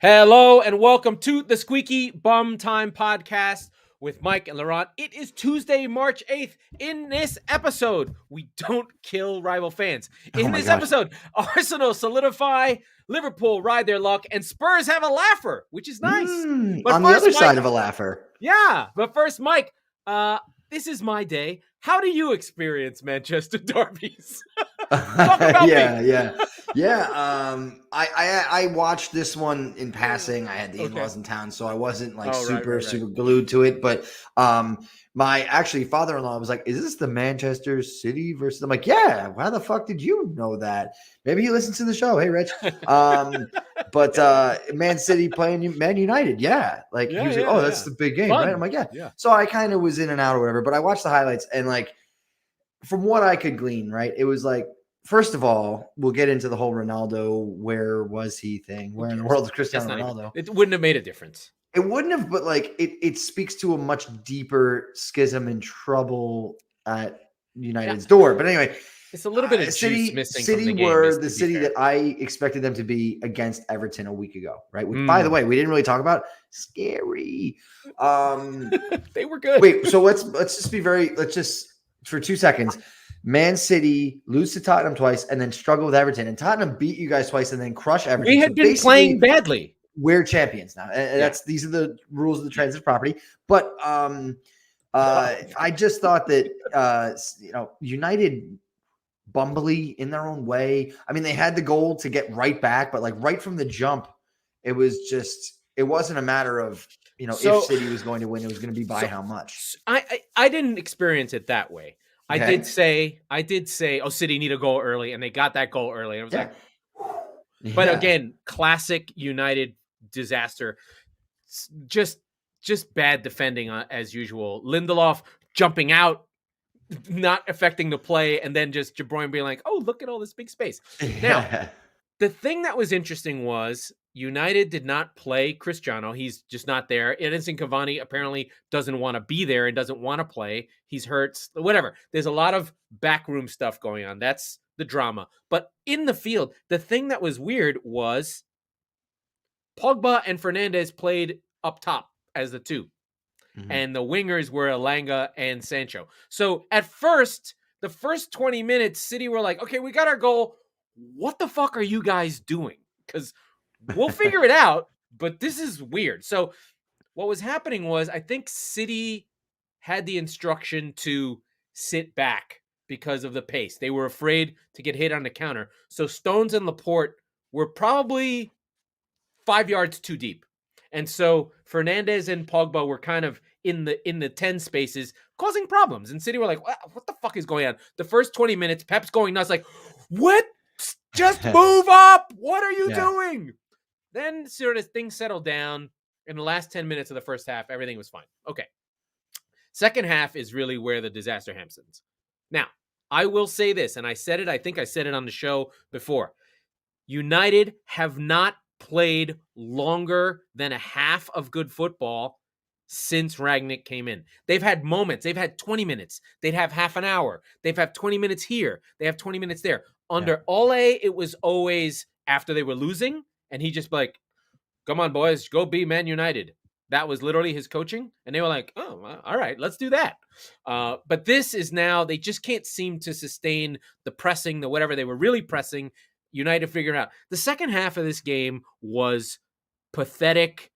Hello and welcome to the Squeaky Bum Time Podcast with Mike and Laurent. It is Tuesday, March 8th. In this episode, we don't kill rival fans. In this episode, Arsenal solidify, Liverpool ride their luck, and Spurs have a laugher, which is nice. But on the other side of a laugher. Yeah, but first, Mike, this is my day. How do you experience Manchester derbies? Talk about me. I watched this one in passing. I had the in-laws in town, so I wasn't super glued to it. But my father-in-law was like, "Is this the Manchester City versus?" I'm like, "Yeah." How the fuck did you know that? Maybe he listens to the show. Hey, Rich. But Man City playing Man United. Yeah. He was like, "Oh, that's the big game, right?" I'm like, yeah. So I kind of was in and out or whatever, but I watched the highlights and from what I could glean, right, it was first of all, we'll get into the whole Ronaldo, where was he thing. Where in the world is Cristiano Ronaldo? It wouldn't have made a difference. It wouldn't have, but it speaks to a much deeper schism and trouble at United's door. But anyway, it's a little bit of juice missing. City from the were game, the City that I expected them to be against Everton a week ago, right? Which, by the way, we didn't really talk about. Scary. They were good. Wait, so let's just for 2 seconds. Man City lose to Tottenham twice and then struggle with Everton. And Tottenham beat you guys twice and then crush Everton. We had been playing badly. We're champions now. And these are the rules of the transitive property. But I just thought that United bumbly in their own way. I mean, they had the goal to get right back, but right from the jump, it wasn't a matter of if City was going to win, it was going to be by how much. I didn't experience it that way. Okay. I did say, oh, City need a goal early, and they got that goal early. And I was but again, classic United disaster. Just bad defending as usual. Lindelof jumping out, not affecting the play, and then just De Bruyne being like, oh, look at all this big space. Now, the thing that was interesting was United did not play Cristiano. He's just not there. Edinson Cavani apparently doesn't want to be there and doesn't want to play. He's hurt, whatever. There's a lot of backroom stuff going on. That's the drama. But in the field, the thing that was weird was Pogba and Fernandes played up top as the two. Mm-hmm. And the wingers were Elanga and Sancho. So at first, the first 20 minutes, City were like, okay, we got our goal. What the fuck are you guys doing? Because we'll figure it out, but this is weird. So what was happening was I think City had the instruction to sit back because of the pace. They were afraid to get hit on the counter. So Stones and Laporte were probably 5 yards too deep. And so Fernandes and Pogba were kind of in the 10 spaces causing problems. And City were like, what the fuck is going on? The first 20 minutes, Pep's going nuts like, what? Just move up. What are you doing? Then sort of things settled down. In the last 10 minutes of the first half, everything was fine. Okay. Second half is really where the disaster happens. Now, I will say this, and I think I said it on the show before. United have not played longer than a half of good football since Rangnick came in. They've had moments. They've had 20 minutes. They'd have half an hour. They've had 20 minutes here. They have 20 minutes there. Under Ole, it was always after they were losing, and he just like, come on, boys, go be Man United. That was literally his coaching. And they were like, oh, all right, let's do that. But this is now, they just can't seem to sustain the pressing, the whatever they were really pressing. United figured out. The second half of this game was pathetic.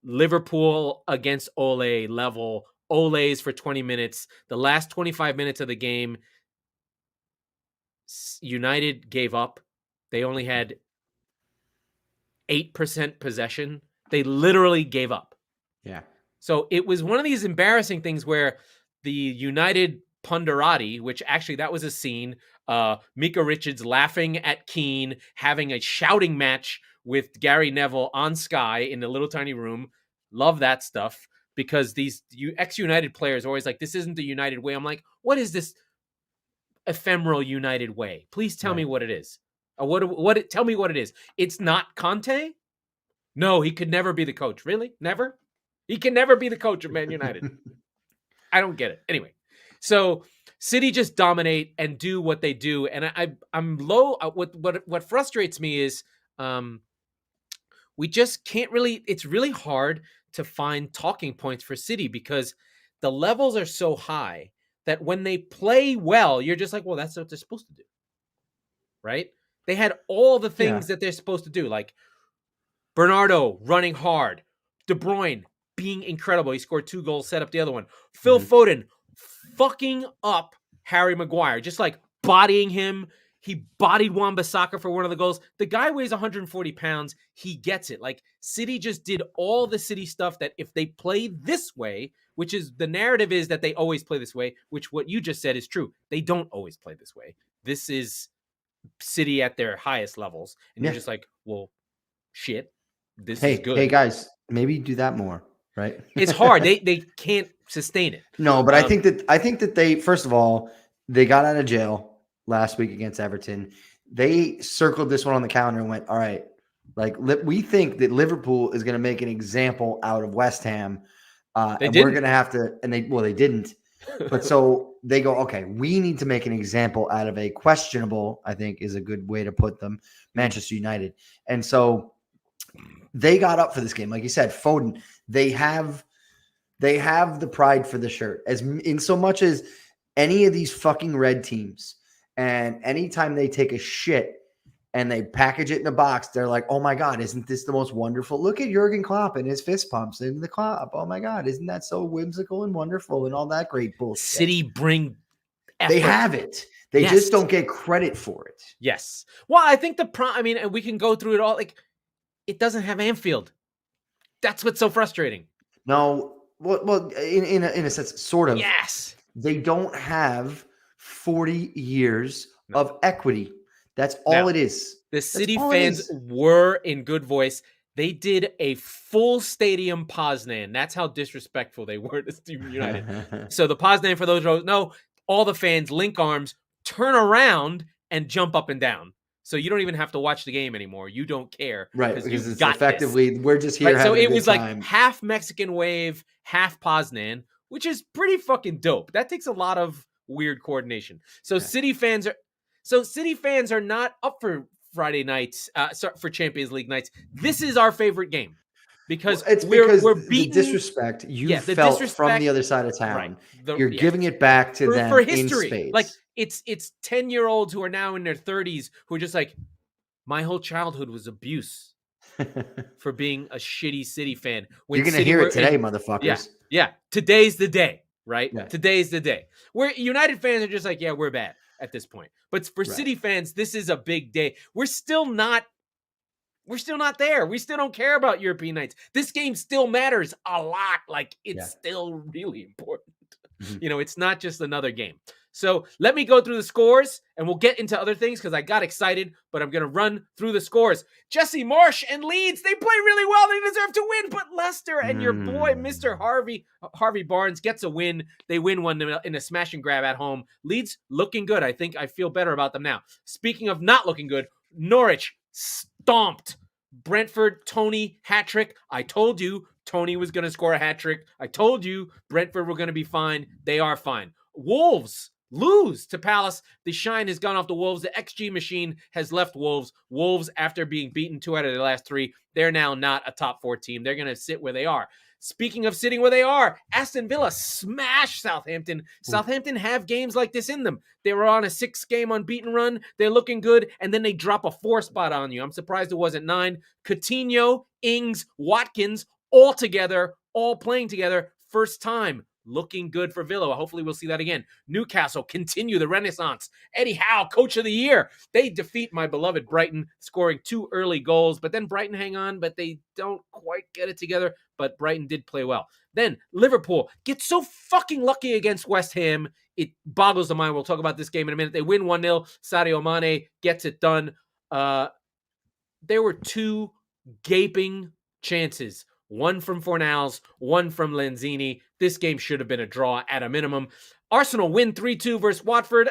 Liverpool against Ole level. Ole's for 20 minutes. The last 25 minutes of the game, United gave up. They only had 8% possession. They literally gave up. Yeah. So it was one of these embarrassing things where the United Ponderati, which actually that was a scene, Mika Richards laughing at Keane, having a shouting match with Gary Neville on Sky in the little tiny room. Love that stuff because these ex-United players are always like, this isn't the United way. I'm like, what is this ephemeral United way? Please tell me what it is. Tell me what it is. It's not Conte? No, he could never be the coach. Really? Never? He can never be the coach of Man United. I don't get it. Anyway, so City just dominate and do what they do. And I'm low. What frustrates me is we just can't really, it's really hard to find talking points for City because the levels are so high that when they play well, you're just like, well, that's what they're supposed to do. Right? They had all the things that they're supposed to do, like Bernardo running hard, De Bruyne being incredible. He scored 2 goals, set up the other one. Phil Foden fucking up Harry Maguire, just like bodying him. He bodied Wan-Bissaka for one of the goals. The guy weighs 140 pounds. He gets it. Like, City just did all the City stuff that if they play this way, which is the narrative is that they always play this way, which what you just said is true. They don't always play this way. This is City at their highest levels. And you're just like, well, shit, this is good. Hey, guys, maybe do that more, right? It's hard. They can't sustain it. No, but I think that they, first of all, they got out of jail last week against Everton. They circled this one on the calendar and went, all right, like we think that Liverpool is going to make an example out of West Ham. And we're going to have to, and they didn't. But so they go, okay, we need to make an example out of a questionable, I think is a good way to put them, Manchester United. And so they got up for this game. Like you said, Foden, they have the pride for the shirt, as in so much as any of these fucking red teams. And anytime they take a shit and they package it in a box, they're like, oh my God, isn't this the most wonderful? Look at Jurgen Klopp and his fist pumps in the Klopp. Oh my God, isn't that so whimsical and wonderful and all that great bullshit? City bring effort. They have it. They just don't get credit for it. Yes. Well, I think and we can go through it all. Like, it doesn't have Anfield. That's what's so frustrating. No, well, in a sense, sort of. Yes. They don't have 40 years of equity. That's all it is. The City fans were in good voice. They did a full stadium Poznan. That's how disrespectful they were to Steven United. So the Poznan, for those who don't know, all the fans link arms, turn around, and jump up and down. So you don't even have to watch the game anymore. You don't care. Right, because it's effectively, we're just here having a good time. So it was like half Mexican wave, half Poznan, which is pretty fucking dope. That takes a lot of weird coordination. So City fans are not up for Friday nights, for Champions League nights. This is our favorite game because we're beating the disrespect you felt from the other side of town. Right. You're giving it back to them for history. In spades. Like it's 10-year-olds who are now in their 30s who are just like, my whole childhood was abuse for being a shitty City fan. When you're going to hear it today, motherfuckers. Yeah. Today's the day, right? Yeah. Today's the day. Where United fans are just like, yeah, we're bad at this point. But for City fans, this is a big day. We're still not there. We still don't care about European nights. This game still matters a lot. Like, it's still really important. Mm-hmm. It's not just another game. So let me go through the scores, and we'll get into other things because I got excited, but I'm going to run through the scores. Jesse Marsch and Leeds, they play really well. They deserve to win, but Leicester and your boy, Mr. Harvey Barnes, gets a win. They win one in a smash and grab at home. Leeds looking good. I think I feel better about them now. Speaking of not looking good, Norwich stomped Brentford. Tony hat trick. I told you Tony was going to score a hat trick. I told you Brentford were going to be fine. They are fine. Wolves lose to Palace. The shine has gone off the Wolves. The XG machine has left Wolves. Wolves, after being beaten 2 out of their last 3, they're now not a top 4 team. They're going to sit where they are. Speaking of sitting where they are, Aston Villa smashed Southampton. Southampton have games like this in them. They were on a 6-game unbeaten run. They're looking good, and then they drop a 4 spot on you. I'm surprised it wasn't 9. Coutinho, Ings, Watkins, all together, all playing together. First time. Looking good for Villa. Hopefully we'll see that again. Newcastle continue the renaissance. Eddie Howe, coach of the year. They defeat my beloved Brighton, scoring 2 early goals. But then Brighton hang on, but they don't quite get it together. But Brighton did play well. Then Liverpool gets so fucking lucky against West Ham. It boggles the mind. We'll talk about this game in a minute. They win 1-0. Sadio Mane gets it done. There were 2 gaping chances. One from Fornals, one from Lanzini. This game should have been a draw at a minimum. Arsenal win 3-2 versus Watford.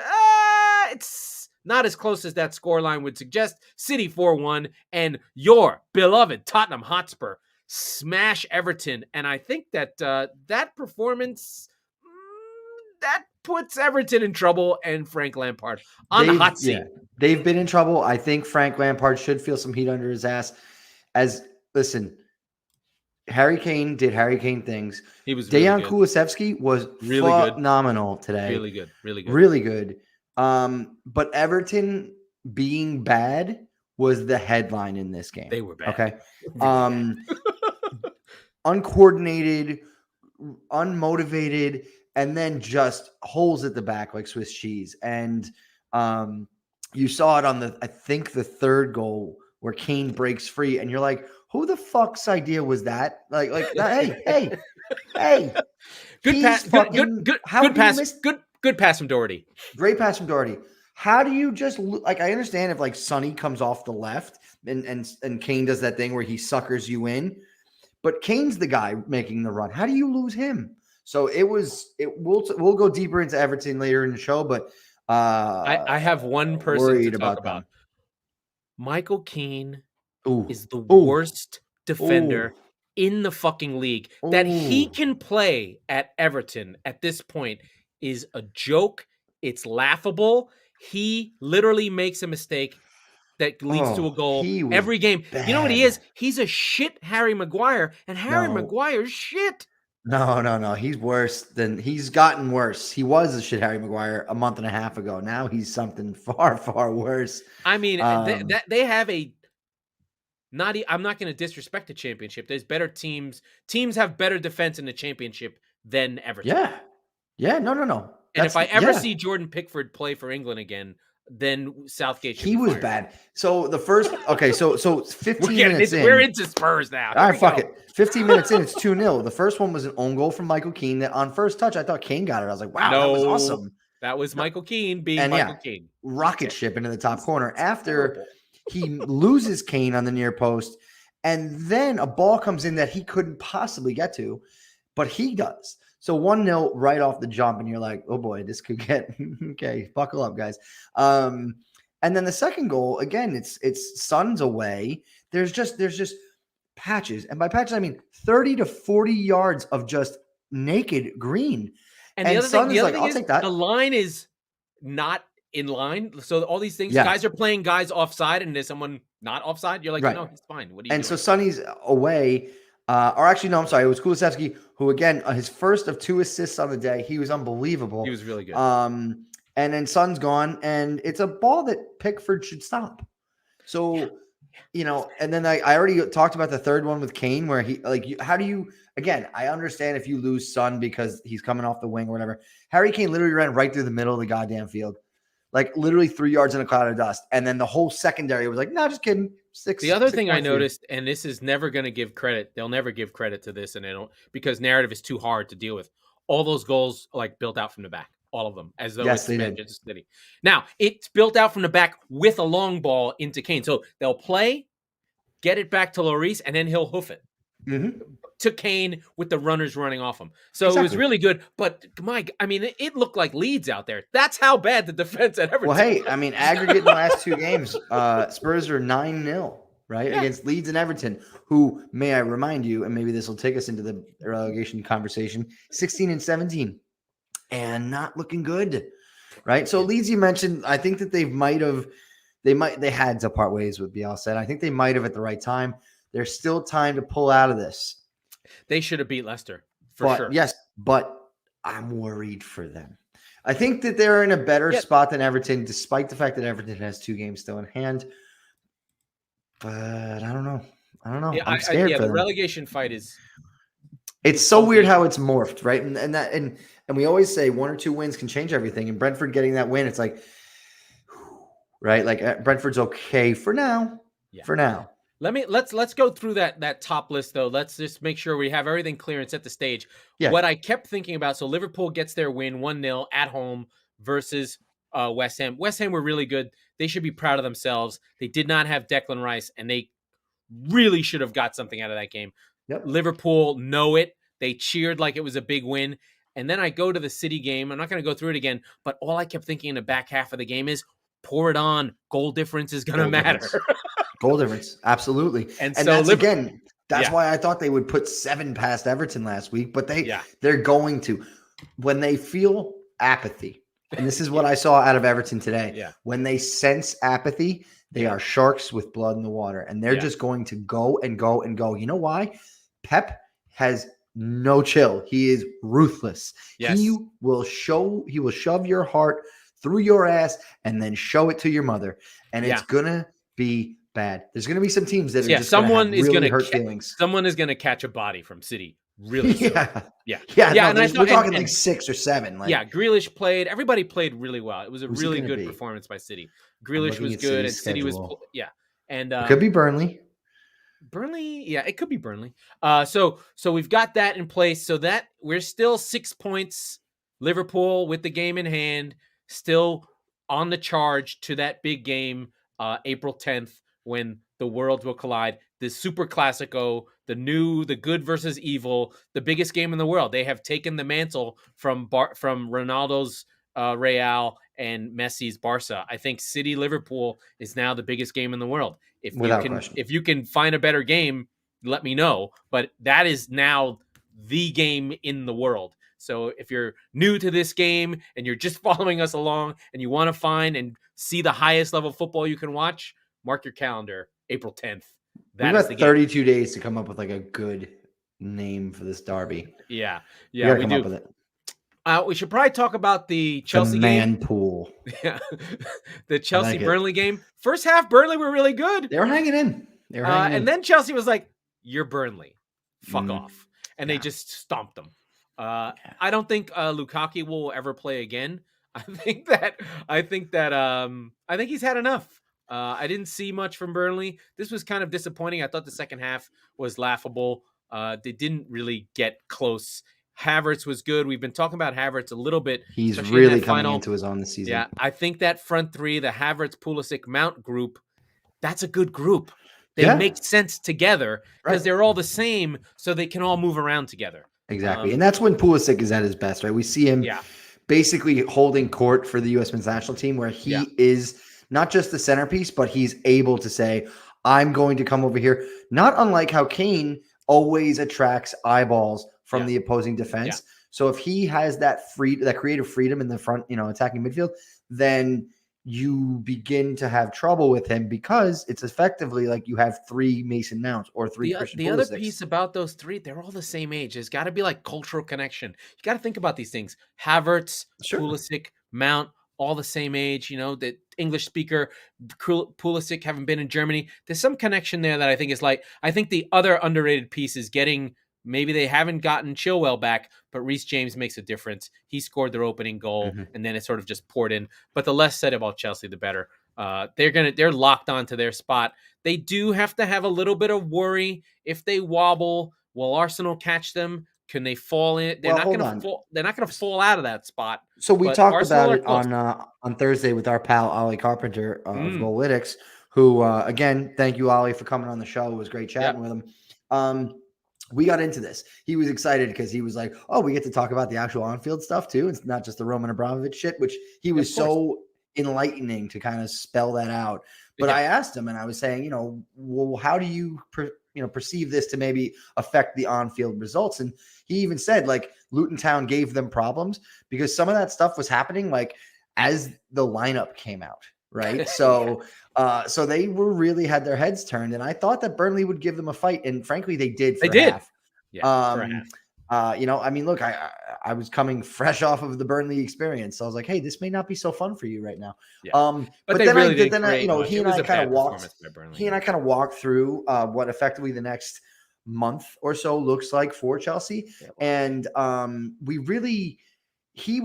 It's not as close as that scoreline would suggest. City 4-1. And your beloved Tottenham Hotspur smash Everton. And I think that that performance, that puts Everton in trouble and Frank Lampard on the hot seat. Yeah, they've been in trouble. I think Frank Lampard should feel some heat under his ass. As listen, Harry Kane did Harry Kane things. He was Dejan really Kulusevski was really phenomenal today. Really good. Really good. But Everton being bad was the headline in this game. They were bad. Okay. Really uncoordinated, unmotivated, and then just holes at the back like Swiss cheese. And you saw it on I think the third goal where Kane breaks free, and you're like, who the fuck's idea was that? Like, hey. Good pass. Good pass from Doherty. Great pass from Doherty. How do you just like? I understand if like Sonny comes off the left and Kane does that thing where he suckers you in, but Kane's the guy making the run. How do you lose him? So we'll go deeper into Everton later in the show, but I have one person to talk about. Michael Keane is the worst defender in the fucking league. That he can play at Everton at this point is a joke. It's laughable. He literally makes a mistake that leads to a goal every game. Bad. You know what he is? He's a shit Harry Maguire, and Harry Maguire's shit. No. He's gotten worse. He was a shit Harry Maguire a month and a half ago. Now he's something far, far worse. I mean, they have I'm not going to disrespect the championship. There's better teams. Teams have better defense in the championship than Everton. Yeah. No. And if I ever see Jordan Pickford play for England again, then Southgate should be was fired. Bad. So the first, so 15 minutes in. We're into Spurs now. All right, fuck it. 15 minutes in, it's 2-0. The first one was an own goal from Michael Keane that on first touch, I thought Kane got it. I was like, wow, that was awesome. That was Michael Keane being Michael Keane. Rocket ship into the top corner. After he loses Kane on the near post, and then a ball comes in that he couldn't possibly get to, but he does. So 1-0 right off the jump, and you're like, oh boy, this could get okay. Buckle up, guys. And then the second goal, again, it's Son's away. There's just patches, and by patches I mean 30 to 40 yards of just naked green. And the other thing I'll take that. The line is not in line. So all these things, guys are playing guys offside, and there's someone not offside. You're like, no, he's fine. What are you doing? So Sonny's away. Or actually, no, I'm sorry. It was Kulusevski, who, again, his first of 2 assists on the day. He was unbelievable. He was really good. And then Son's gone, and it's a ball that Pickford should stop. So, and then I already talked about the third one with Kane, where how do you, again, I understand if you lose Son because he's coming off the wing or whatever. Harry Kane literally ran right through the middle of the goddamn field. Like literally 3 yards in a cloud of dust. And then the whole secondary was like, no, just kidding. The other thing I noticed, and this is never going to give credit. They'll never give credit to this, and they don't, because narrative is too hard to deal with. All those goals like built out from the back, all of them, as though it's Manchester City. Now it's built out from the back with a long ball into Kane. So they'll play, get it back to Lloris, and then he'll hoof it to Kane with the runners running off him. So it was really good. But it looked like Leeds out there. That's how bad the defense at Everton. Well, hey, I mean, aggregate in the last 2 games, Spurs are 9-0, right? Yeah. Against Leeds and Everton, who, may I remind you, and maybe this will take us into the relegation conversation, 16-17, and not looking good, right? So Leeds, you mentioned, I think that they had to part ways with Bielsa. I think they might have at the right time. There's still time to pull out of this. They should have beat Leicester, for sure. Yes, but I'm worried for them. I think that they're in a better spot than Everton, despite the fact that Everton has 2 games still in hand. But I don't know. Yeah, I'm scared for them. The relegation fight is. It's so weird how it's morphed, right? And we always say 1 or 2 wins can change everything. And Brentford getting that win, it's like, right? Like Brentford's okay for now. Yeah. For now. Let's go through that top list though. Let's just make sure we have everything clear and set the stage. Yeah. What I kept thinking about, so Liverpool gets their win 1-0 at home versus West Ham. West Ham were really good. They should be proud of themselves. They did not have Declan Rice, and they really should have got something out of that game. Yep. Liverpool know it. They cheered like it was a big win. And then I go to the City game. I'm not going to go through it again, but all I kept thinking in the back half of the game is pour it on. Goal difference is going to matter. Goal difference. Absolutely. And so that's why I thought they would put 7 past Everton last week, but they're going to. When they feel apathy, and this is what I saw out of Everton today, when they sense apathy, They are sharks with blood in the water, and they're just going to go and go and go. You know why? Pep has no chill. He is ruthless. Yes. He will shove your heart through your ass and then show it to your mother. And it's gonna be bad. There's gonna be some teams that are just someone is gonna hurt feelings. Someone is gonna catch a body from City really soon. Yeah. And we're talking like 6 or 7. Grealish played. Everybody played really well. It was a really good performance by City. Grealish was good, and City was and it could be Burnley. It could be Burnley. So we've got that in place. So that we're still 6 points. Liverpool with the game in hand, still on the charge to that big game, April 10th, when the worlds will collide. The Super Classico, the good versus evil, the biggest game in the world. They have taken the mantle from Ronaldo's Real and Messi's Barca. I think City Liverpool is now the biggest game in the world. If you can find a better game, let me know. But that is now the game in the world. So if you're new to this game and you're just following us along and you want to find and see the highest level football you can watch, mark your calendar, April 10th. We've got 32 days to come up with like a good name for this derby. Yeah, we do. Up with it. We should probably talk about the Chelsea game. Pool. Yeah, the Chelsea-Burnley game. First half, Burnley were really good. They were hanging in. And then Chelsea was like, "You're Burnley, fuck off," and they just stomped them. I don't think Lukaku will ever play again. I think he's had enough. I didn't see much from Burnley. This was kind of disappointing. I thought the second half was laughable. They didn't really get close. Havertz was good. We've been talking about Havertz a little bit. He's really coming into his own this season. Yeah, I think that front three, the Havertz, Pulisic, Mount group, that's a good group. They make sense together because they're all the same, so they can all move around together. Exactly. And that's when Pulisic is at his best, right? We see him basically holding court for the U.S. men's national team where he is not just the centerpiece, but he's able to say, I'm going to come over here. Not unlike how Kane always attracts eyeballs from the opposing defense. Yeah. So if he has that creative freedom in the front, attacking midfield, then you begin to have trouble with him because it's effectively like you have 3 Mason Mounts or 3 Christian Pulisic. The other piece about those 3, they're all the same age. There's got to be like cultural connection. You got to think about these things. Havertz, Pulisic, Mount, all the same age. The English speaker, Pulisic, having been in Germany. There's some connection there that I think is like. I think the other underrated piece is getting. Maybe they haven't gotten Chilwell back, but Reece James makes a difference. He scored their opening goal, and then it sort of just poured in. But the less said about Chelsea, the better. They're locked onto their spot. They do have to have a little bit of worry if they wobble. Will Arsenal catch them? Can they fall in? They're not going to fall. They're not going to fall out of that spot. So we talked Arsenal about it on Thursday with our pal Ollie Carpenter of Goalytics, who again, thank you Ollie for coming on the show. It was great chatting with him. We got into this. He was excited because he was like, "Oh, we get to talk about the actual on-field stuff too. It's not just the Roman Abramovich shit," which he was so enlightening to kind of spell that out. But I asked him, and I was saying, well, how do you perceive this to maybe affect the on-field results? And he even said, like, Luton Town gave them problems because some of that stuff was happening like as the lineup came out, right? So. So they really had their heads turned, and I thought that Burnley would give them a fight, and frankly, they did. For half. Yeah, for half. I mean, look, I was coming fresh off of the Burnley experience, so I was like, hey, this may not be so fun for you right now. Yeah. But then he and I kind of walked through what effectively the next month or so looks like for Chelsea, and we really. He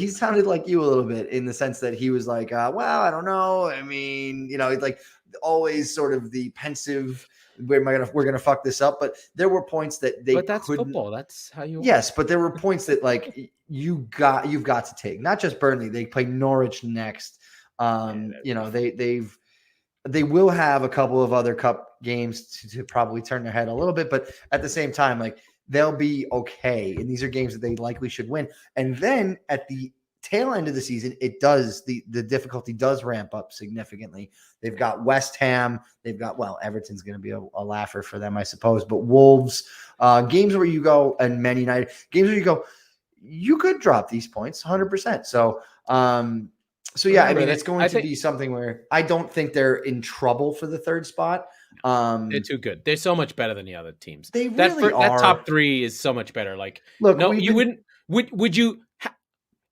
sounded like you a little bit in the sense that he was like, well, I don't know. I mean, it's like always sort of the pensive, we're going to fuck this up. But there were points that they But that's football. That's how you Yes, but there were points that like you've got to take. Not just Burnley. They play Norwich next. They will have a couple of other cup games to probably turn their head a little bit, but at the same time, like they'll be okay. And these are games that they likely should win. And then at the tail end of the season, the difficulty does ramp up significantly. They've got West Ham. They've got, Everton's going to be a laugher for them, I suppose. But Wolves, games where you go, and Man United, games where you go, you could drop these points 100%. So So yeah, I mean, it's going to be something where I don't think they're in trouble for the third spot. They're too good. They're so much better than the other teams. They really are. That top three is so much better. Like, look, no, you wouldn't. Would you?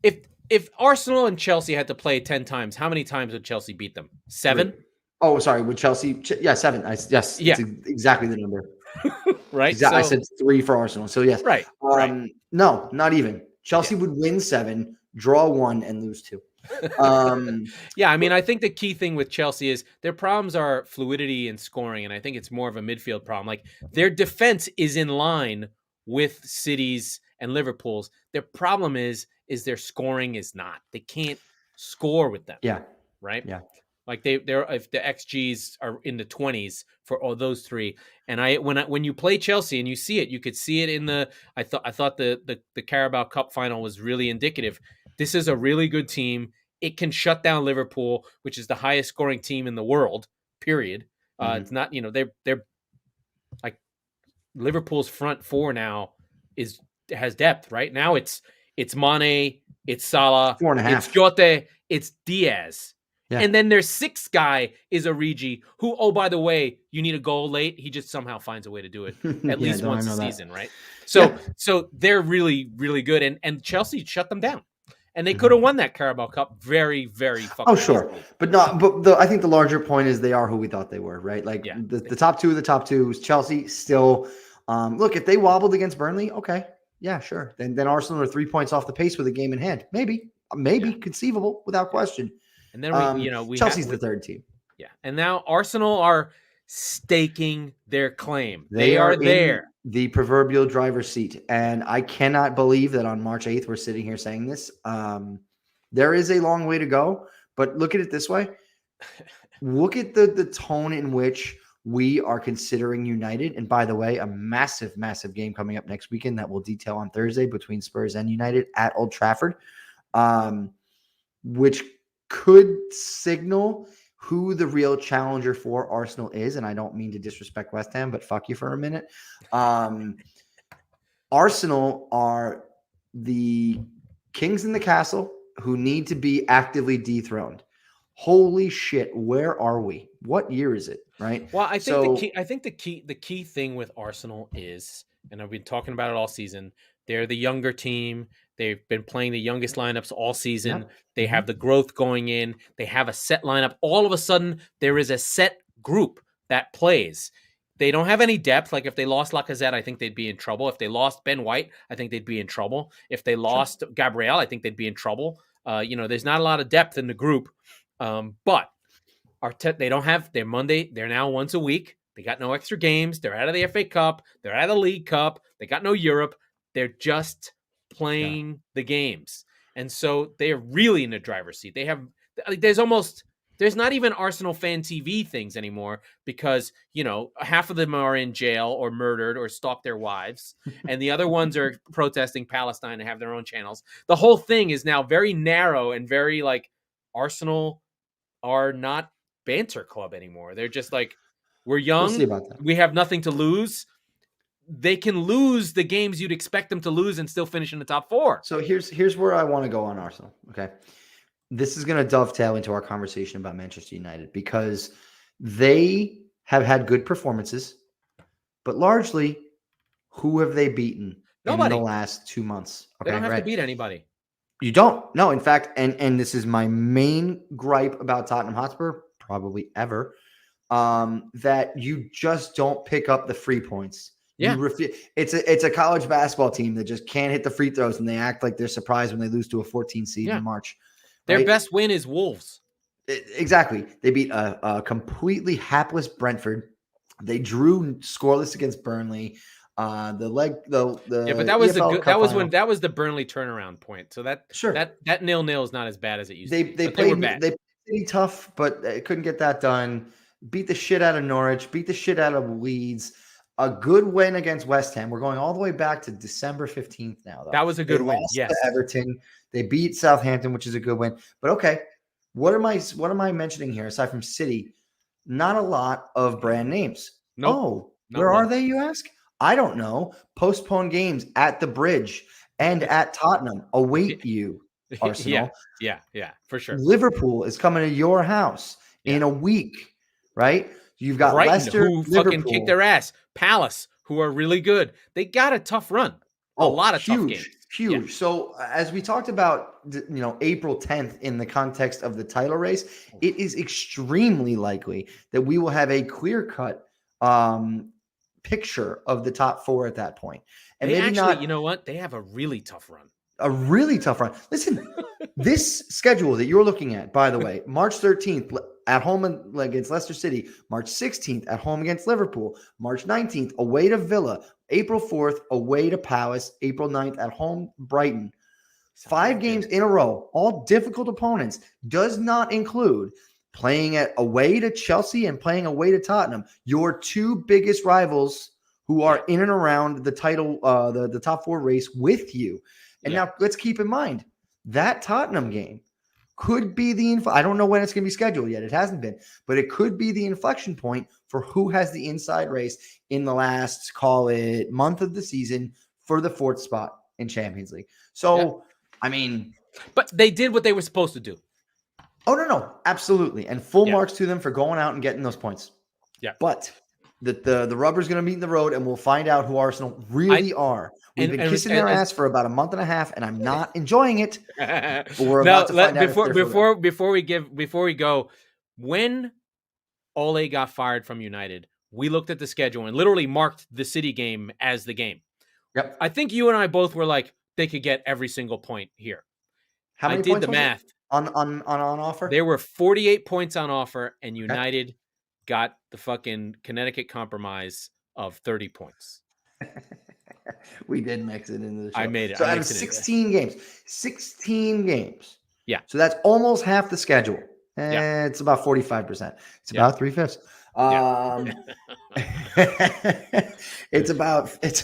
If Arsenal and Chelsea had to play 10 times, how many times would Chelsea beat them? 7? Oh, sorry. Would Chelsea? Yeah, 7. Yes, yeah. It's exactly the number. Right. So, I said 3 for Arsenal. So yes. Right. No, not even. Chelsea would win 7, draw 1, and lose 2. Yeah, I mean, I think the key thing with Chelsea is their problems are fluidity and scoring, and I think it's more of a midfield problem. Like, their defense is in line with City's and Liverpool's. Their problem is their scoring is not. They can't score with them. Yeah. Right? Yeah. Like they're if the XGs are in the 20s for all those three. And when you play Chelsea and you see it, you could see it in I thought the Carabao Cup final was really indicative. This is a really good team. It can shut down Liverpool, which is the highest scoring team in the world, period. It's not, they're like Liverpool's front four now has depth, right? Now it's Mane, it's Salah, 4.5. it's Jota, it's Diaz. Yeah. And then their sixth guy is Origi, who, oh, by the way, you need a goal late. He just somehow finds a way to do it at least once a season, right? So they're really, really good. And Chelsea shut them down. And they could have won that Carabao Cup very, very fucking sure. Easily. But I think the larger point is they are who we thought they were, right? Like the top two of the top twos, Chelsea still. Look, if they wobbled against Burnley, okay. Yeah, sure. Then Arsenal are 3 points off the pace with a game in hand. Maybe conceivable without question. And then we Chelsea's the third team. Yeah. And now Arsenal are staking their claim. They are there. The proverbial driver's seat. And I cannot believe that on March 8th, we're sitting here saying this. There is a long way to go, but look at it this way. Look at the tone in which we are considering United. And by the way, a massive, massive game coming up next weekend that we'll detail on Thursday between Spurs and United at Old Trafford, which could signal who the real challenger for Arsenal is. And I don't mean to disrespect West Ham, but fuck you for a minute. Arsenal are the kings in the castle who need to be actively dethroned. Holy shit, where are we? What year is it, right? Well, I think the key thing with Arsenal is, and I've been talking about it all season, they're the younger team. They've been playing the youngest lineups all season. Yep. They have the growth going in. They have a set lineup. All of a sudden, there is a set group that plays. They don't have any depth. Like if they lost Lacazette, I think they'd be in trouble. If they lost Ben White, I think they'd be in trouble. If they lost Gabriel, I think they'd be in trouble. There's not a lot of depth in the group. But they don't have their Monday. They're now once a week. They got no extra games. They're out of the FA Cup. They're out of the League Cup. They got no Europe. They're just playing the games. And so they're really in the driver's seat. There's not even Arsenal fan TV things anymore because, half of them are in jail or murdered or stalked their wives. And the other ones are protesting Palestine and have their own channels. The whole thing is now very narrow and very like Arsenal are not banter club anymore. They're just like, we're young. We'll see about that. We have nothing to lose. They can lose the games you'd expect them to lose and still finish in the top 4. So here's where I want to go on Arsenal. Okay. This is going to dovetail into our conversation about Manchester United because they have had good performances, but largely, who have they beaten in the last 2 months? Okay, they don't have to beat anybody. You don't. No, in fact, and this is my main gripe about Tottenham Hotspur, probably ever, that you just don't pick up the free points. Yeah. It's a college basketball team that just can't hit the free throws and they act like they're surprised when they lose to a 14 seed in March. Their best win is Wolves. Exactly. They beat a completely hapless Brentford. They drew scoreless against Burnley. But that was that was the Burnley turnaround point. So that 0-0 is not as bad as it used to be. They played pretty tough, but they couldn't get that done. Beat the shit out of Norwich. Beat the shit out of Leeds. A good win against West Ham. We're going all the way back to December 15th now, though. That was a good win. Yes. To Everton. They beat Southampton, which is a good win. But okay, what am I mentioning here aside from City? Not a lot of brand names. Nope. Where are they, you ask? I don't know. Postponed games at the Bridge and at Tottenham await you. Arsenal. Yeah, for sure. Liverpool is coming to your house in a week, right? You've got Brighton, Leicester, who Liverpool. fucking kicked their ass. Palace, who are really good. They got a tough run. A lot of tough games. Huge. Yeah. So as we talked about, April 10th in the context of the title race, it is extremely likely that we will have a clear-cut picture of the top four at that point. And they actually, you know what? They have a really tough run. A really tough run. Listen, this schedule that you're looking at, by the way, March 13th at home against Leicester City, March 16th at home against Liverpool, March 19th away to Villa, April 4th away to Palace, April 9th at home Brighton. 5 games in a row, all difficult opponents, does not include playing away to Chelsea and playing away to Tottenham, your two biggest rivals who are in and around the title, the top 4 race with you. And now let's keep in mind that Tottenham game could be I don't know when it's going to be scheduled yet. It hasn't been, but it could be the inflection point for who has the inside race in the last, call it, month of the season for the 4th spot in Champions League. So, I mean, but they did what they were supposed to do. Oh, no, absolutely. And full marks to them for going out and getting those points. Yeah. But the rubber's going to meet in the road, and we'll find out who Arsenal really are. We've been kissing their ass for about a month and a half, and I'm not enjoying it. But we're about to find out before we go, when Ole got fired from United, we looked at the schedule and literally marked the City game as the game. Yep. I think you and I both were like, they could get every single point here. How many points the math on offer? There were 48 points on offer, and United got the fucking Connecticut compromise of 30 points. We did mix it into the show. I made it. So out of 16 games. Yeah. So that's almost half the schedule. It's about 45%. It's about 3/5. It's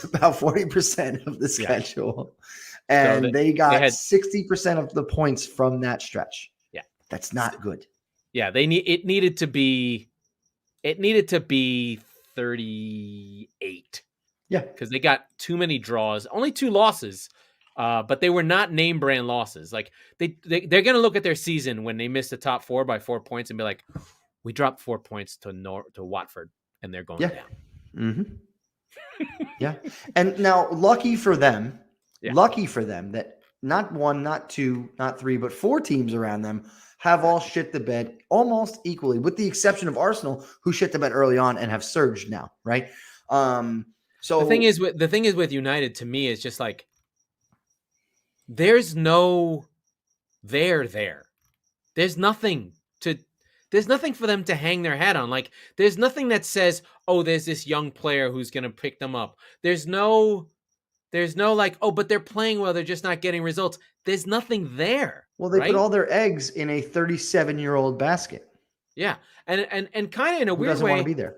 about 40% of the schedule. And so they got 60% of the points from that stretch. Yeah. That's not good. Yeah, it needed to be 38. Yeah. Because they got too many draws, only 2 losses. But they were not name brand losses. Like they're gonna look at their season when they missed the top 4 by 4 points and be like, we dropped 4 points to Watford and they're going down. Mm-hmm. Yeah. And now lucky for them that not 1, not 2, not 3, but 4 teams around them have all shit the bed almost equally, with the exception of Arsenal, who shit the bed early on and have surged now, right? So the thing is with United, to me, is just like there's no there. There's nothing for them to hang their hat on. Like there's nothing that says, oh, there's this young player who's gonna pick them up. There's no like, oh, but they're playing well, they're just not getting results. There's nothing there. Well, they put all their eggs in a 37-year-old basket. Yeah. And kind of in a weird way, doesn't want to be there.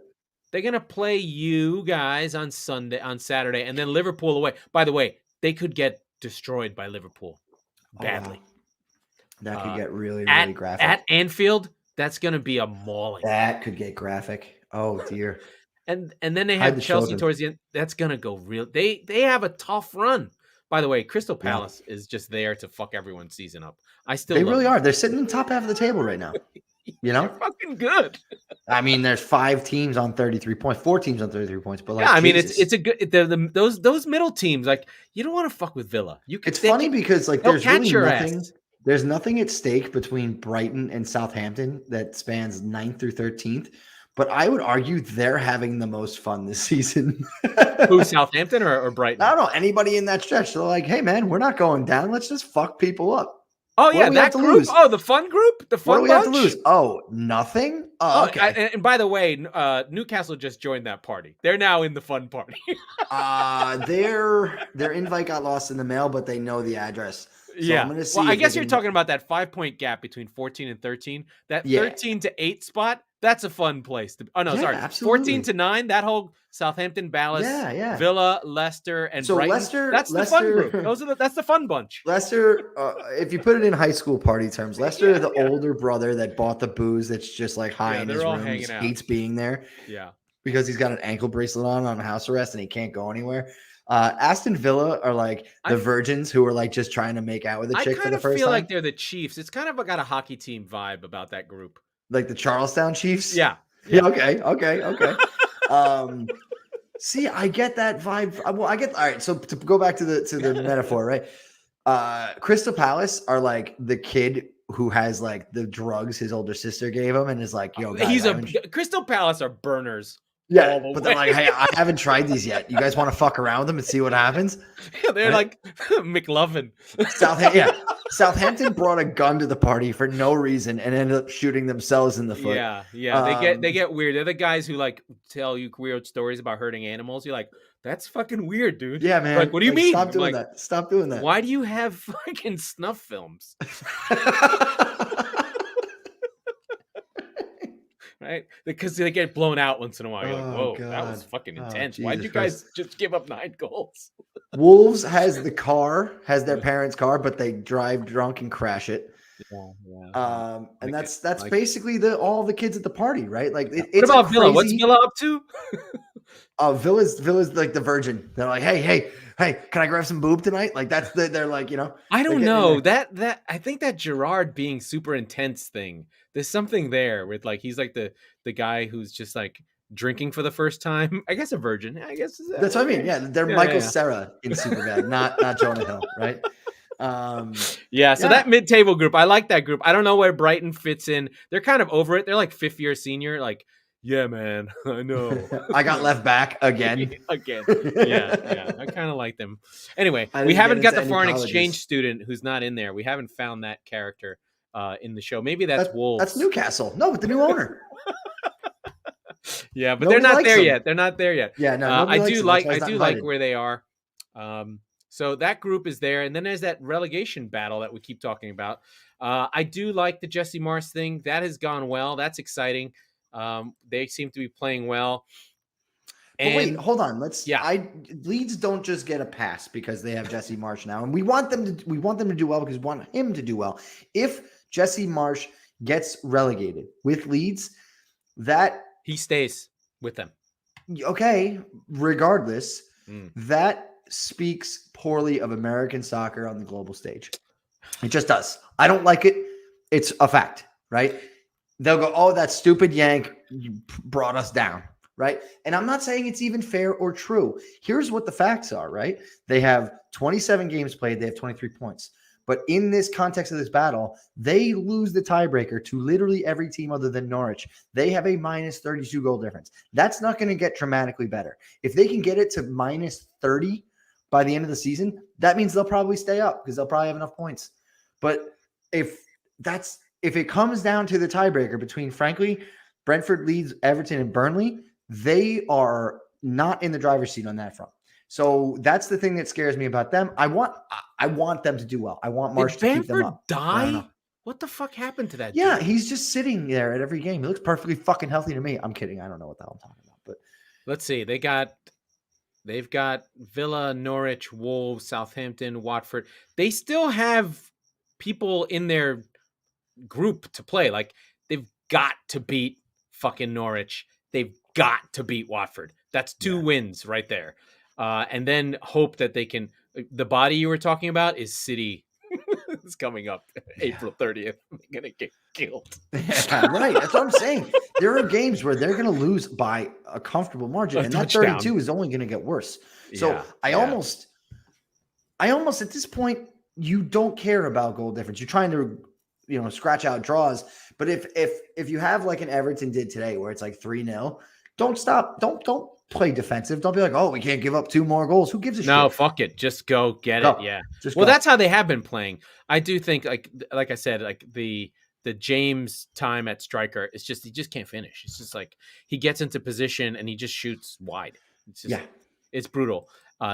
They're gonna play you guys on Saturday, and then Liverpool away. By the way, they could get destroyed by Liverpool badly. Oh, wow. That could get really, really graphic. At Anfield, that's gonna be a mauling. That could get graphic. Oh dear. And then they have Chelsea towards the end. That's gonna go real. They have a tough run. By the way, Crystal Palace is just there to fuck everyone's season up. They really are. They're sitting in the top half of the table right now. You know, they're fucking good. I mean, there's 5 teams on 33 points, 4 teams on 33 points. But like, I mean, it's a good. Those middle teams, like you don't want to fuck with Villa. It's funny because like there's really nothing. There's nothing at stake between Brighton and Southampton that spans 9th through 13th. But I would argue they're having the most fun this season. Who, Southampton or Brighton? I don't know. Anybody in that stretch. They're like, hey, man, we're not going down. Let's just fuck people up. Oh, yeah, that group? Lose? Oh, the fun group? The fun bunch? What do we have to lose? Oh, nothing? Oh, okay. And by the way, Newcastle just joined that party. They're now in the fun party. Their invite got lost in the mail, but they know the address. So yeah. Well, I guess you're talking about that 5-point gap between 14 and 13. That 13 to 8 spot, that's a fun place. Absolutely. 14 to 9, that whole Southampton, Palace, Villa, Leicester, and Brighton. That's the fun group. That's the fun bunch. Leicester, if you put it in high school party terms, Leicester, the older brother that bought the booze that's just like high in his room, hates being there. Yeah. Because he's got an ankle bracelet on house arrest and he can't go anywhere. Aston Villa are like the virgins who are like just trying to make out with a chick for the first time. I feel like they're the Chiefs. It's kind of got a hockey team vibe about that group. Like the Charlestown Chiefs? Yeah. Okay. See, I get that vibe. Well, all right. So to go back to the metaphor, right? Crystal Palace are like the kid who has like the drugs his older sister gave him and is like, yo, guys, Crystal Palace are burners. Yeah, but they're like, hey, I haven't tried these yet. You guys want to fuck around with them and see what happens? Yeah, they're like McLovin. Southampton brought a gun to the party for no reason and ended up shooting themselves in the foot. Yeah. They get weird. They're the guys who like tell you weird stories about hurting animals. You're like, that's fucking weird, dude. Yeah, man. Like, what do you mean? Stop doing that. Stop doing that. Why do you have fucking snuff films? Right? Because they get blown out once in a while. You're like, whoa, God. That was fucking intense. Why did you guys just give up 9 goals? Wolves has their parents' car, but they drive drunk and crash it. Yeah. And that's basically all the kids at the party, right? Like, it's what about Villa? What's Villa up to? Villa's like the virgin. They're like, hey, can I grab some boob tonight? Like they're like, I don't know that I think that Gerard being super intense thing. There's something there with like he's like the guy who's just like drinking for the first time. I guess a virgin. I guess that's what I mean. Yeah, they're Michael Cera in Superbad, not Jonah Hill, right? So that mid-table group, I like that group. I don't know where Brighton fits in. They're kind of over it. They're like 5th year senior, like. Yeah, man. I know. I got left back again. Yeah. I kind of like them. Anyway, we haven't got the foreign exchange student who's not in there. We haven't found that character in the show. Maybe that's Wolves. That's Newcastle. No, with the new owner. Yeah, but they're not there yet. They're not there yet. Yeah, no. I do like where they are. So that group is there, and then there's that relegation battle that we keep talking about. I do like the Jesse Marsch thing. That has gone well. That's exciting. They seem to be playing well. But wait, hold on. Leeds don't just get a pass because they have Jesse Marsch now, and we want them to do well because we want him to do well. If Jesse Marsch gets relegated with Leeds, that he stays with them. Okay, regardless, that speaks poorly of American soccer on the global stage. It just does. I don't like it. It's a fact, right? They'll go, oh, that stupid Yank brought us down, right? And I'm not saying it's even fair or true. Here's what the facts are, right? They have 27 games played. They have 23 points. But in this context of this battle, they lose the tiebreaker to literally every team other than Norwich. They have a minus 32 goal difference. That's not going to get dramatically better. If they can get it to minus 30 by the end of the season, that means they'll probably stay up because they'll probably have enough points. But if it comes down to the tiebreaker between, frankly, Brentford, Leeds, Everton, and Burnley, they are not in the driver's seat on that front. So that's the thing that scares me about them. I want them to do well. I want Marsch to keep them up. Die? What the fuck happened to that dude? Yeah, he's just sitting there at every game. He looks perfectly fucking healthy to me. I'm kidding. I don't know what the hell I'm talking about. But let's see. They've got Villa, Norwich, Wolves, Southampton, Watford. They still have people in their group to play. Like, they've got to beat fucking Norwich. They've got to beat Watford. That's 2 wins right there. And then hope that they can. The body you were talking about is City. It's coming up April 30th. They're gonna get killed. Yeah, right. That's what I'm saying. There are games where they're gonna lose by a comfortable margin, and that 32 is only gonna get worse. So I almost at this point, you don't care about goal difference. You're trying to scratch out draws. But if you have like an Everton did today where it's like 3-0, don't stop. Don't play defensive. Don't be like, oh, we can't give up 2 more goals. Who gives a shit? No, fuck it. Just go get it. Yeah. That's how they have been playing. I do think like I said, like the James time at striker, it's just, he just can't finish. It's just like he gets into position and he just shoots wide. It's just, it's brutal.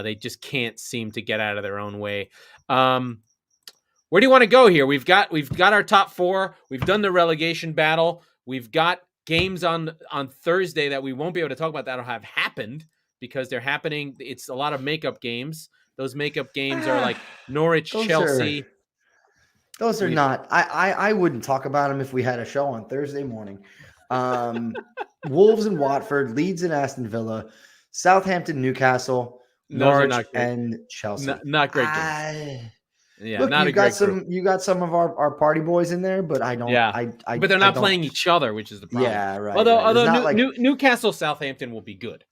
They just can't seem to get out of their own way. Where do you want to go here? We've got our top 4. We've done the relegation battle. We've got games on Thursday that we won't be able to talk about that'll have happened because they're happening. It's a lot of makeup games. Those makeup games are like Norwich, Chelsea. Those are not. I wouldn't talk about them if we had a show on Thursday morning. Wolves and Watford, Leeds and Aston Villa, Southampton, Newcastle. Norwich and Chelsea. Not great games. Yeah, look, not you a got great some. group. You got some of our party boys in there, but I don't. Yeah, but they're not playing each other, which is the problem. Yeah, right. Although Newcastle Southampton will be good,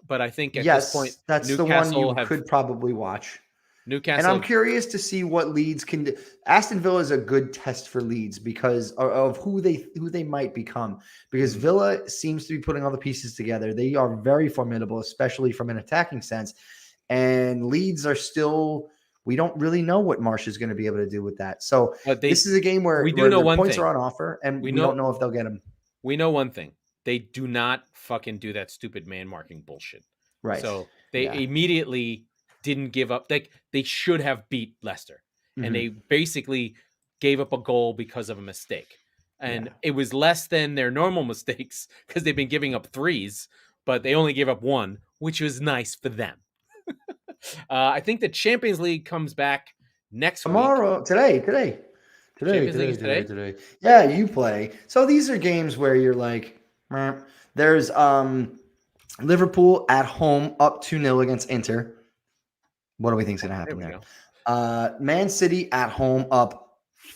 but I think at this point, that's Newcastle the one you could probably watch. Newcastle, and I'm curious to see what Leeds can do. Aston Villa is a good test for Leeds because of who they might become. Because Villa seems to be putting all the pieces together. They are very formidable, especially from an attacking sense. And Leeds are still. We don't really know what Marsch is going to be able to do with that. So this is a game where the points are on offer, and we don't know if they'll get them. We know one thing: they do not fucking do that stupid man marking bullshit. Right. So they immediately didn't give up. They should have beat Leicester, and they basically gave up a goal because of a mistake. And it was less than their normal mistakes because they've been giving up threes, but they only gave up one, which was nice for them. I think the Champions League comes back tomorrow. Week. Today. Yeah, you play. So these are games where you're like, there's Liverpool at home up 2-0 against Inter. What do we think is going to happen there? Man City at home up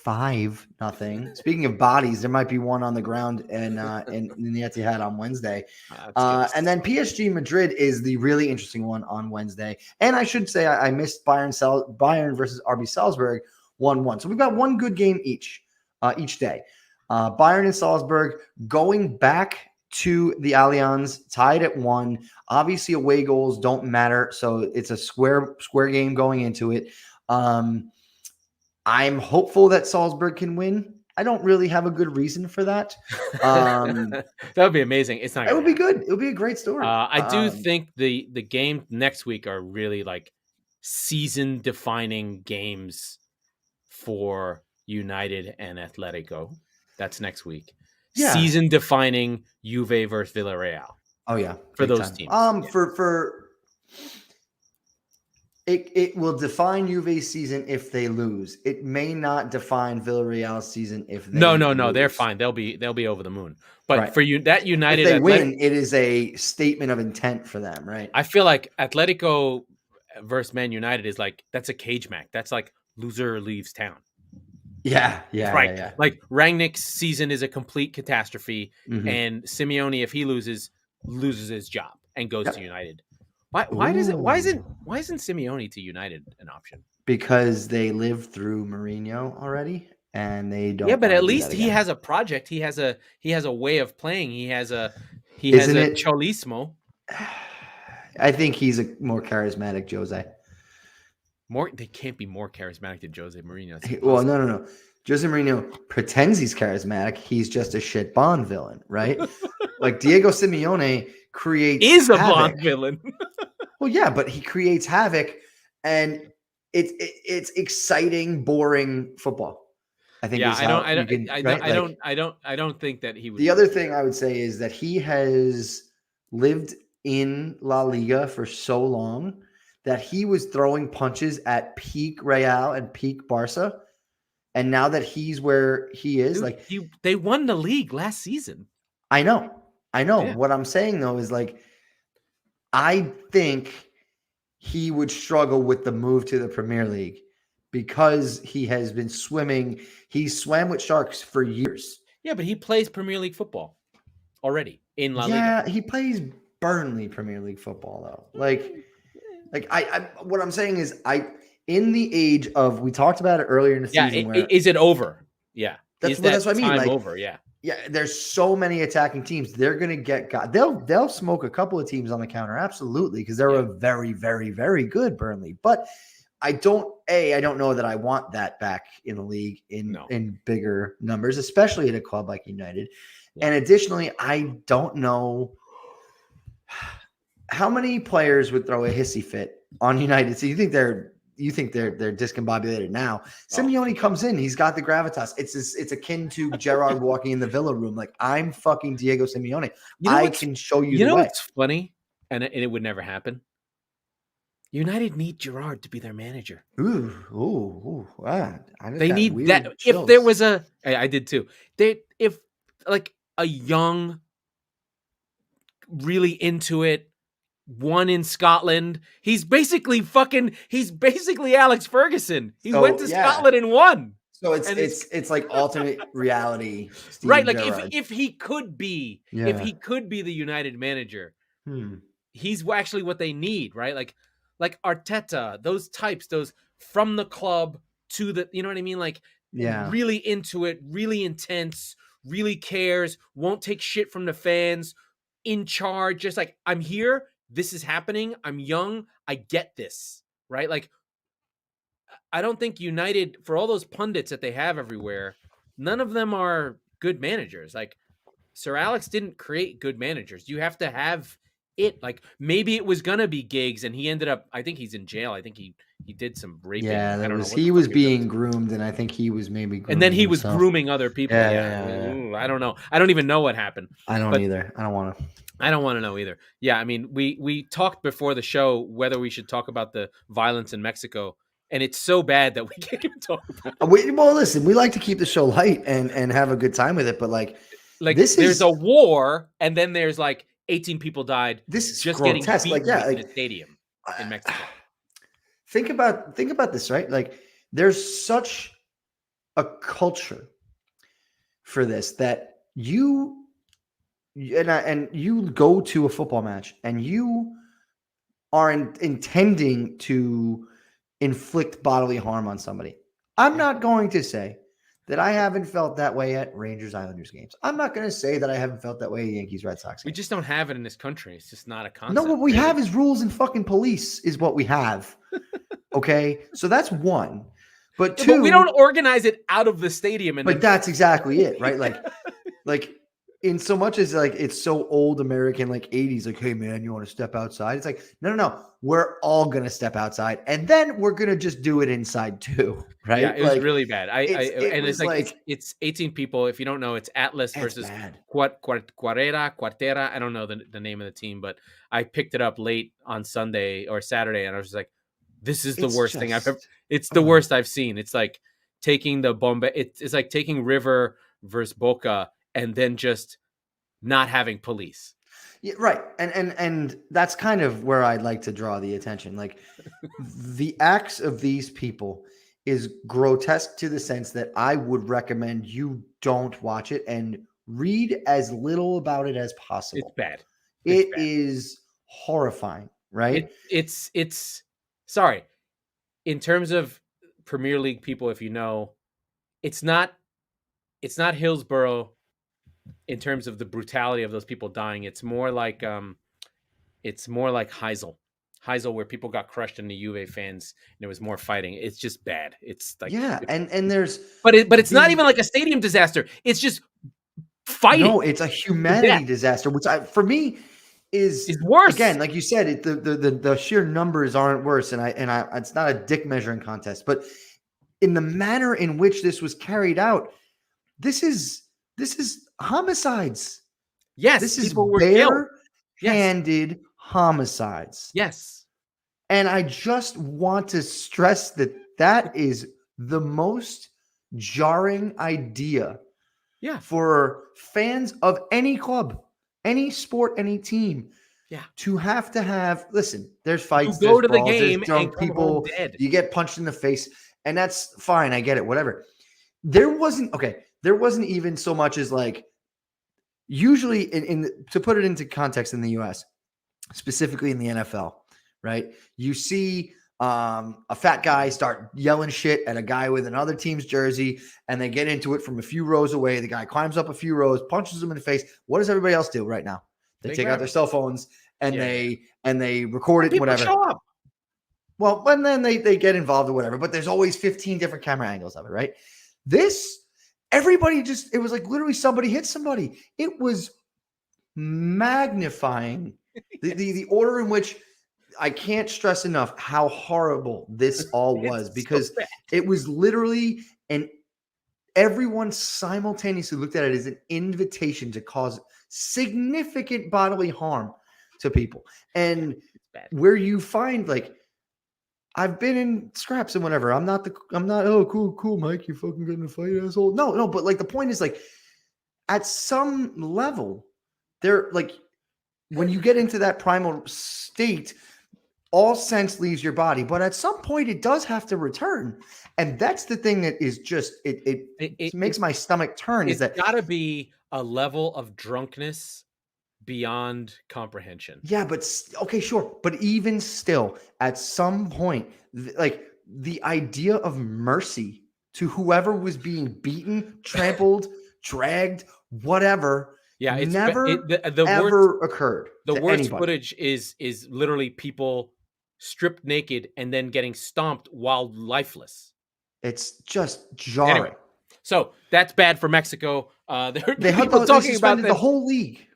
5-0. Speaking of bodies, there might be one on the ground in the Etihad on Wednesday. And then PSG Madrid is the really interesting one on Wednesday. And I should say I missed Bayern versus RB Salzburg 1-1. So we've got one good game each day. Bayern and Salzburg going back to the Allianz, tied at 1. Obviously, away goals don't matter, so it's a square game going into it. I'm hopeful that Salzburg can win. I don't really have a good reason for that. That would be amazing. It's not. It would be good. It would be a great story. I do think the game next week are really like season-defining games for United and Atletico. That's next week. Yeah. Season-defining Juve versus Villarreal. Oh yeah, for those teams. It will define Juve's season if they lose. It may not define Villarreal's season if they No, they're fine. They'll be over the moon. But for you, that United, if they win, it is a statement of intent for them, right? I feel like Atletico versus Man United is like that's a cage match. That's like loser leaves town. Yeah. Like Rangnick's season is a complete catastrophe, and Simeone, if he loses his job and goes to United. Why isn't Simeone to United an option? Because they lived through Mourinho already, and they don't. Yeah, but at least he has a project. He has a way of playing. He has a cholismo. I think he's a more charismatic Jose. They can't be more charismatic than Jose Mourinho. Well, no. Jose Mourinho pretends he's charismatic. He's just a shit Bond villain, right? Like Diego Simeone is a Bond villain. Well, yeah, but he creates havoc, and it's exciting, boring football. I think. Yeah, I don't think that he would. The other thing I would say is that he has lived in La Liga for so long that he was throwing punches at peak Real and peak Barca, and now that he's where he is, they won the league last season. I know. Yeah. What I'm saying though is like, I think he would struggle with the move to the Premier League because he has been swimming. He swam with sharks for years. Yeah, but he plays Premier League football already in La Liga. Yeah, he plays Burnley Premier League football though. Like I what I'm saying is in the age of, we talked about it earlier in the season. Is it over? Yeah. That's what I mean. Like, over, yeah. Yeah, there's so many attacking teams. They're going to get got. They'll smoke a couple of teams on the counter, absolutely, because they're a very, very, very good Burnley. But I don't know that I want that back in the league in bigger numbers, especially at a club like United. Yeah. And additionally, I don't know how many players would throw a hissy fit on United. So you think they're discombobulated now. Simeone comes in. He's got the gravitas. It's akin to Gerrard walking in the Villa room. Like, I'm fucking Diego Simeone. I can show you the way. You know what's funny? And it would never happen. United need Gerrard to be their manager. Ooh. They need that. Chills. If there was I did too. If like a young, really into it, won in Scotland. He's basically Alex Ferguson. He went to Scotland and won. So it's like alternate reality. Right. Like if he could be the United manager, he's actually what they need, right? Like Arteta, those types, those from the club to the, you know what I mean? Like really into it, really intense, really cares, won't take shit from the fans, in charge, just like, I'm here, this is happening, I'm young, I get this, right? Like, I don't think United, for all those pundits that they have everywhere, none of them are good managers. Like, Sir Alex didn't create good managers. You have to have it. Like, maybe it was gonna be Giggs, and he ended up, I think he's in jail. I think he did some raping. Yeah, I don't know. He was being groomed, and I think he was maybe grooming and then he was himself. grooming other people. Yeah. Ooh, I don't know. I don't even know what happened. I don't either. I don't want to know either. Yeah, I mean, we talked before the show whether we should talk about the violence in Mexico, and it's so bad that we can't even talk about it. Well, listen, we like to keep the show light and have a good time with it, but like there's a war, and then there's like 18 people died. This is just grotesque. getting beaten in a stadium in Mexico. Think about this, right? Like, there's such a culture for this that you go to a football match and you are intending to inflict bodily harm on somebody. I'm not going to say that I haven't felt that way at Rangers Islanders games. I'm not going to say that I haven't felt that way at Yankees Red Sox games. We just don't have it in this country. It's just not a concept. No, what we have is rules and fucking police is what we have. Okay? So that's one. But two, but we don't organize it out of the stadium. But that's exactly it, right? Like in so much as like it's so old American, like 80s, like, hey man, you want to step outside? It's like, no. We're all gonna step outside, and then we're gonna just do it inside too, right? Yeah, it was really bad. It's 18 people. If you don't know, it's Atlas versus Cuartera. I don't know the name of the team, but I picked it up late on Sunday or Saturday, and I was just like, this is the worst thing I've ever. It's the worst I've seen. It's like taking the Bomba. It's like taking River versus Boca, and then just not having police. Yeah, right. And that's kind of where I'd like to draw the attention. Like, the acts of these people is grotesque to the sense that I would recommend you don't watch it and read as little about it as possible. It's bad. It is horrifying, right? It's sorry. In terms of Premier League people, if you know, it's not Hillsborough in terms of the brutality of those people dying. It's more like Heysel, where people got crushed in the Juve fans and there was more fighting. It's just bad. It's like, and there's but it's not even like a stadium disaster. It's just fighting. No, it's a humanity disaster, which for me is worse. Again, like you said, the sheer numbers aren't worse, and it's not a dick measuring contest, but in the manner in which this was carried out, this is homicides. Yes, this is bare-handed homicides. Yes, and I just want to stress that is the most jarring idea. Yeah, for fans of any club, any sport, any team. Yeah, to have. Listen, there's fights. You go to the game, there's drunk people. You get punched in the face, and that's fine. I get it. Whatever. There wasn't even so much as like. Usually, to put it into context in the U.S., specifically in the NFL, right? You see a fat guy start yelling shit at a guy with another team's jersey, and they get into it from a few rows away. The guy climbs up a few rows, punches him in the face. What does everybody else do right now? They take out their cell phones and they record it, whatever. Show up. Well, and then they get involved or whatever. But there's always 15 different camera angles of it, right? Everybody it was like literally somebody hit somebody. It was magnifying the order in which I can't stress enough how horrible this all was, because it was literally everyone simultaneously looked at it as an invitation to cause significant bodily harm to people. And where you find, like, I've been in scraps and whatever. I'm not, oh, cool, Mike, you fucking get in a fight, asshole. No, but like the point is, like, at some level, they're like, when you get into that primal state, all sense leaves your body, but at some point it does have to return. And that's the thing that is just, it makes my stomach turn. It's gotta be a level of drunkenness beyond comprehension. Yeah, but okay, sure. But even still, at some point, like the idea of mercy to whoever was being beaten, trampled, dragged, whatever, yeah, it's never the ever occurred. The worst anybody. footage is literally people stripped naked and then getting stomped while lifeless. It's just jarring. Anyway, so that's bad for Mexico. They suspended the whole league.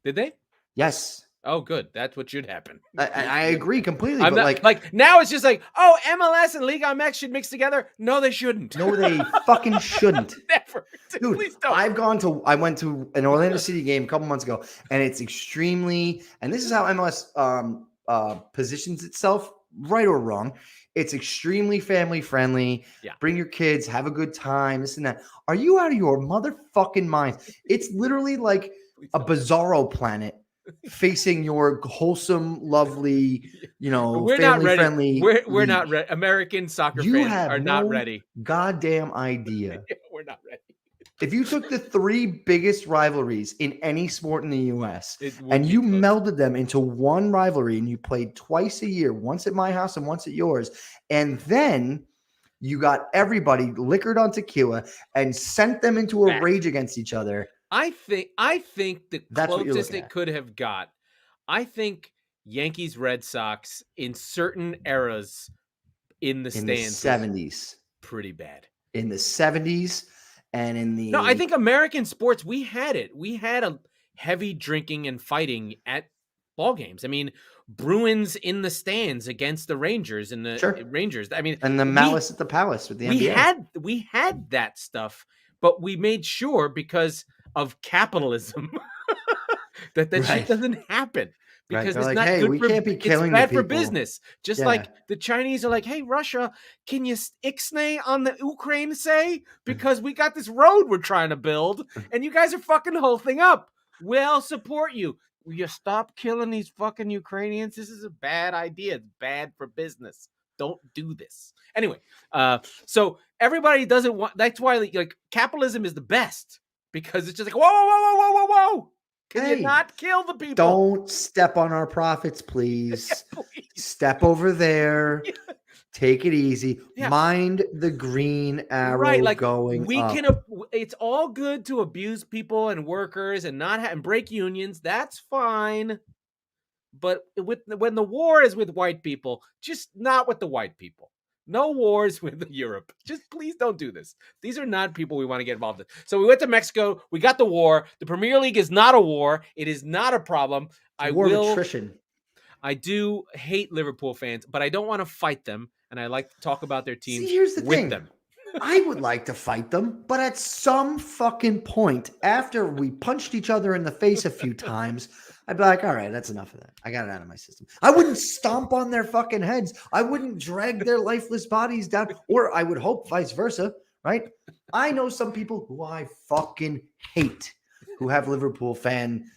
Did they? Yes. Oh, good. That's what should happen. I agree completely. I'm but not, like now it's just like, oh, MLS and Liga MX should mix together. No, they shouldn't. No, they fucking shouldn't. Never. Dude, please don't. I went to an Orlando City game a couple months ago, and it's extremely, and this is how MLS positions itself, right or wrong. It's extremely family friendly. Yeah. Bring your kids, have a good time, this and that. Are you out of your motherfucking mind? It's literally like a bizarro planet facing your wholesome, lovely, we're family friendly. We're not ready. American soccer fans are not ready. Goddamn idea. We're not ready. If you took the three biggest rivalries in any sport in the U.S. and you melded them into one rivalry and you played twice a year, once at my house and once at yours, and then you got everybody liquored on tequila and sent them into a rage against each other. I think the closest it could have got, I think Yankees Red Sox in certain eras in the stands 70s. Pretty bad. In the 70s. And in the I think American sports, we had it. We had a heavy drinking and fighting at ball games. I mean, Bruins in the stands against the Rangers and the Rangers. I mean, and the Malice at the Palace with the NBA. We had that stuff, but we made sure because of capitalism that shit doesn't happen. Because it's not good for can't be killing it's bad for business. Just like the Chinese are like, hey, Russia, can you ixnay on the Ukraine say? Because we got this road we're trying to build, and you guys are fucking the whole thing up. We'll support you. Will you stop killing these fucking Ukrainians? This is a bad idea. It's bad for business. Don't do this. Anyway, so everybody doesn't want. That's why like capitalism is the best because it's just like whoa. Can you not kill the people? Don't step on our profits, please. Please. Step over there. Yeah. Take it easy. Yeah. Mind the green arrow going up. It's all good to abuse people and workers and and break unions. That's fine. But when the war is with white people, just not with the white people. No wars with Europe. Just please don't do this. These are not people we want to get involved in. So we went to Mexico. We got the war. The Premier League is not a war. It is not a problem. War of attrition. I do hate Liverpool fans, but I don't want to fight them. And I like to talk about their teams here's the with thing. them. I would like to fight them, but at some fucking point, after we punched each other in the face a few times, I'd be like, all right, that's enough of that. I got it out of my system. I wouldn't stomp on their fucking heads. I wouldn't drag their lifeless bodies down, or I would hope vice versa, right? I know some people who I fucking hate who have Liverpool fan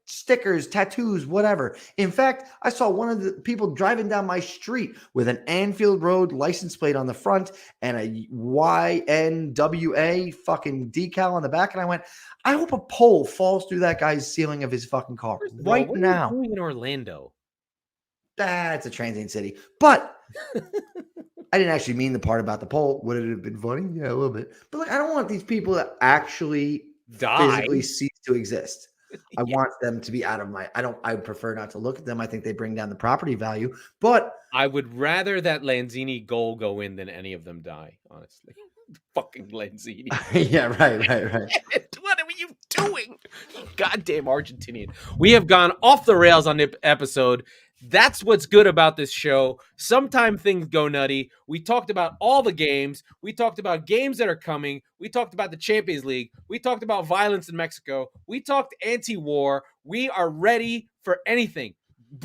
stickers, tattoos, whatever. In fact, I saw one of the people driving down my street with an Anfield Road license plate on the front and a YNWA fucking decal on the back. And I went, I hope a pole falls through that guy's ceiling of his fucking car right now. What are you doing in Orlando? That's a transient city. But I didn't actually mean the part about the pole. Would it have been funny? Yeah, a little bit. But look, I don't want these people to actually physically cease to exist. I want them to be out of my. I prefer not to look at them. I think they bring down the property value. But I would rather that Lanzini goal go in than any of them die. Honestly, fucking Lanzini. Yeah, right. What are you doing, goddamn Argentinian? We have gone off the rails on the episode. That's what's good about this show. Sometimes things go nutty. We talked about all the games. We talked about games that are coming. We talked about the Champions League. We talked about violence in Mexico. We talked anti-war. We are ready for anything.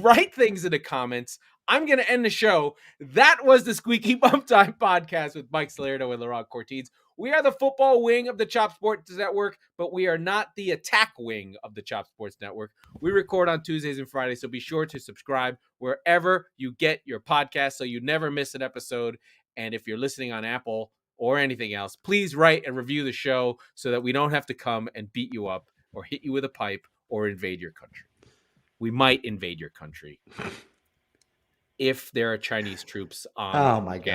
Write things in the comments. I'm going to end the show. That was the Squeaky Bum Time Podcast with Mike Salerno and Laurent Cortines. We are the football wing of the Chop Sports Network, but we are not the attack wing of the Chop Sports Network. We record on Tuesdays and Fridays, so be sure to subscribe wherever you get your podcast so you never miss an episode. And if you're listening on Apple or anything else, please write and review the show so that we don't have to come and beat you up or hit you with a pipe or invade your country. We might invade your country if there are Chinese troops on. Oh my God.